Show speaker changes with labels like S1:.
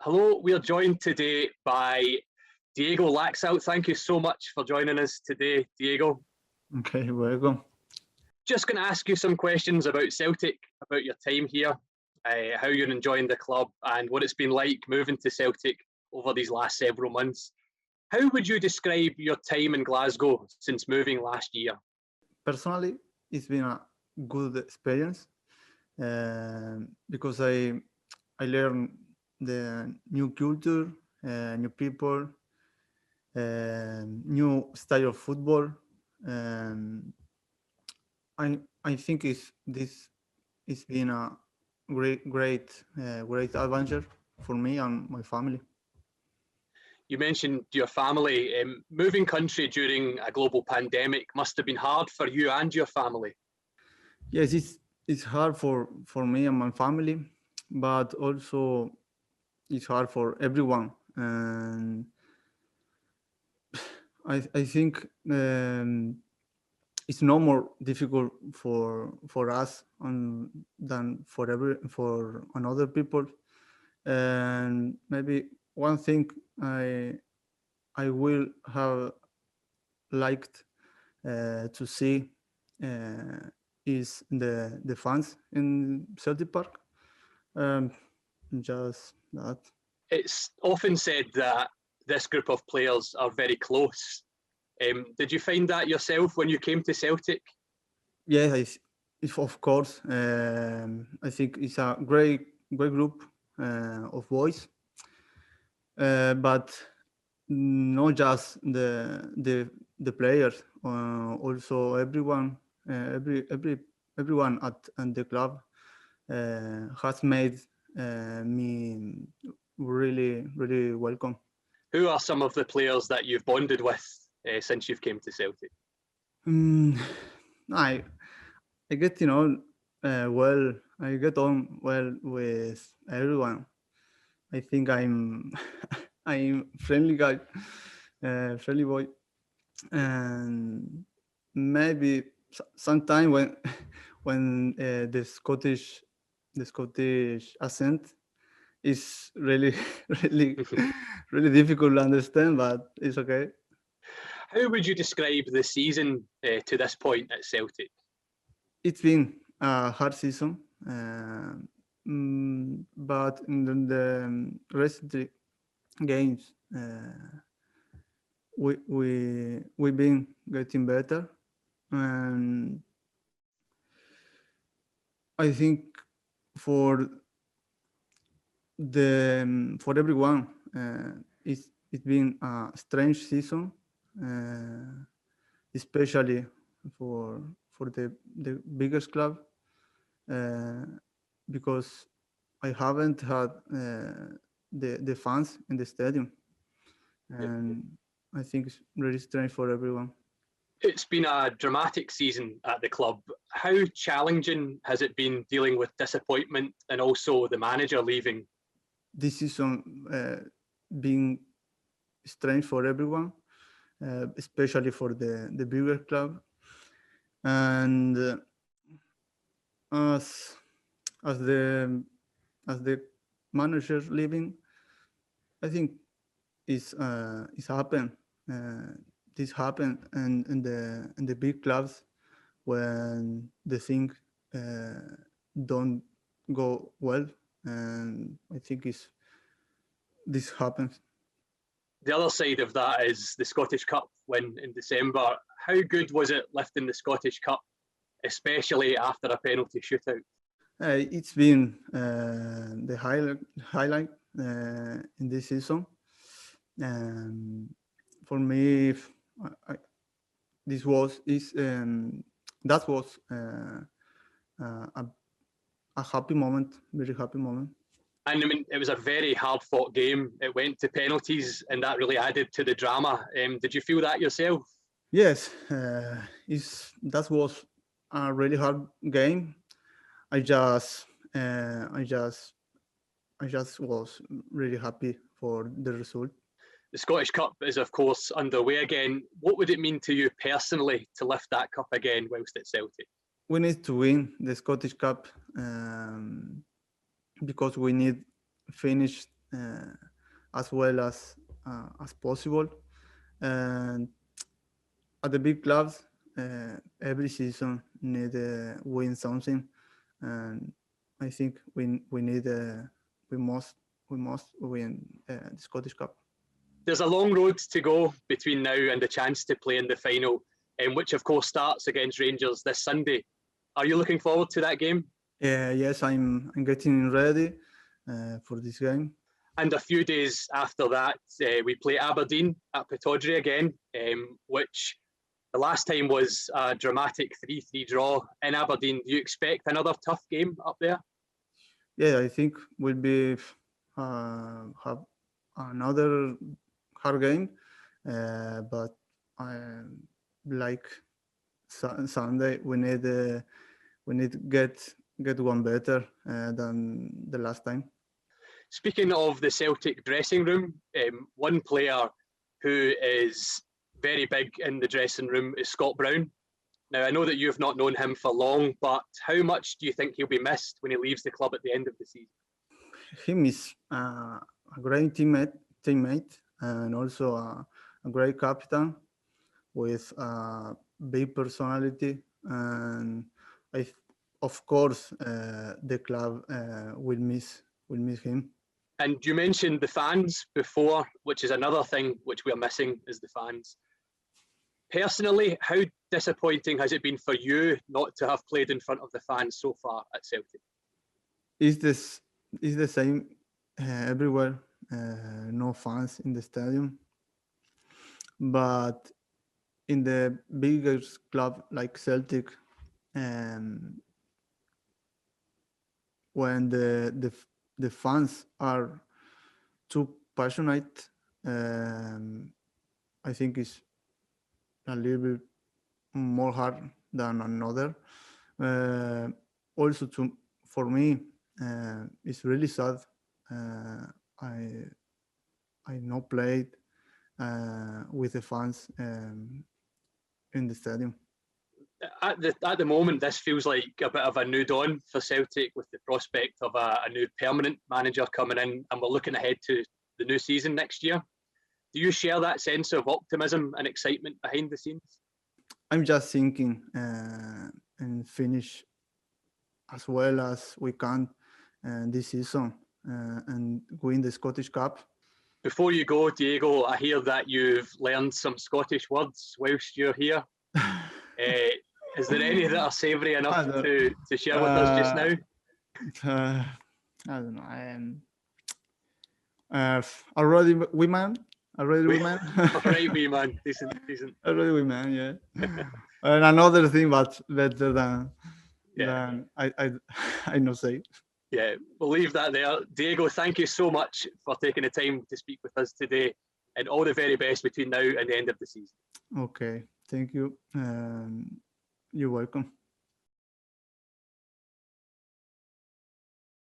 S1: Hello, we are joined today by Diego Laxalt. Thank you so much for joining us today, Diego.
S2: Okay, welcome.
S1: Just going to ask you some questions about Celtic, about your time here, how you're enjoying the club, and what it's been like moving to Celtic over these last several months. How would you describe your time in Glasgow since moving last year?
S2: Personally, it's been a good experience because I learned the new culture, new people, new style of football. Um, I think it's been a great adventure for me and my family.
S1: You mentioned your family. Moving country during a global pandemic must have been hard for you and your family.
S2: Yes, it's hard for me and my family, but also it's hard for everyone. And I think it's no more difficult for us than for another people. And maybe one thing I will have liked to see uh, is the fans in Celtic Park. Um, just that.
S1: It's often said that this group of players are very close. Did you find that yourself when you came to Celtic?
S2: Yes, of course. I think it's a great group of boys, but not just the players, also everyone at the club has made me really welcome.
S1: Who are some of the players that you've bonded with since you've came to Celtic?
S2: Mm, I I get I get on well with everyone. I think I'm friendly guy, friendly boy, and maybe sometime when when the Scottish accent is really really really difficult to understand, but it's okay.
S1: How would you describe the season to this point at Celtic?
S2: It's been a hard season, but in the recent games, we've been getting better, and I think for for everyone, it's been a strange season, uh, especially for the biggest club, uh, because I haven't had the fans in the stadium,
S1: Yeah.
S2: and I think it's really strange for everyone.
S1: It's been a dramatic season at the club. How challenging has it been dealing with disappointment and also the manager leaving?
S2: This season being strange for everyone, especially for the bigger club, and as as the as the manager leaving, I think it's happened. Uh, this happened in the big clubs when the thing uh, don't go well, and I think this happens.
S1: The other side of that is the Scottish Cup win in December. How good was it lifting the Scottish Cup, especially after a penalty shootout?
S2: It's been the highlight in this season. Um, for me, I, this was is that was a happy moment, very happy moment.
S1: And I mean, it was a very hard fought game. It went to penalties, and that really added to the drama. Did you feel that yourself?
S2: Yes, that was a really hard game. I just uh, I just I just was really happy for the result.
S1: The Scottish Cup is, of course, underway again. What would it mean to you personally to lift that cup again whilst at Celtic?
S2: We need to win the Scottish Cup because we need finish as well as possible. And at the big clubs, every season need win something, and I think we need we must win the Scottish Cup.
S1: There's a long road to go between now and the chance to play in the final, which of course starts against Rangers this Sunday. Are you looking forward to that game?
S2: Yes, I'm getting ready for this game.
S1: And a few days after that, we play Aberdeen at Pittodrie again, which the last time was a dramatic 3-3 draw in Aberdeen. Do you expect another tough game up there?
S2: Yeah, I think will be have another hard game, but like Sunday we need get one better than the last time.
S1: Speaking of the Celtic dressing room, one player who is very big in the dressing room is Scott Brown. Now, I know that you've not known him for long, but how much do you think he'll be missed when he leaves the club at the end of the season?
S2: Him is a great teammate and also a great captain with a big personality, and of course the club will miss him.
S1: And you mentioned the fans before, which is another thing which we're missing, is the fans. Personally, how disappointing has it been for you not to have played in front of the fans so far at Celtic?
S2: Is the same everywhere? No fans in the stadium, but in the biggest club like Celtic, when the fans are too passionate, I think it's a little bit more hard than another. Also, for me, it's really sad. I not played with the fans in the stadium.
S1: At the moment, this feels like a bit of a new dawn for Celtic with the prospect of a new permanent manager coming in, and we're looking ahead to the new season next year. Do you share that sense of optimism and excitement behind the scenes?
S2: I'm just thinking and finish as well as we can this season and win the Scottish Cup.
S1: Before you go, Diego, I hear that you've learned some Scottish words whilst you're here. Is there any that are savoury enough to share with us just now?
S2: I don't know. Already we man. Already we man.
S1: Alright, we man. Decent.
S2: Already we man. Yeah. And another thing, but better than I not say.
S1: Yeah, we'll leave that there. Diego, thank you so much for taking the time to speak with us today, and all the very best between now and the end of the season.
S2: Okay, thank you. You're welcome.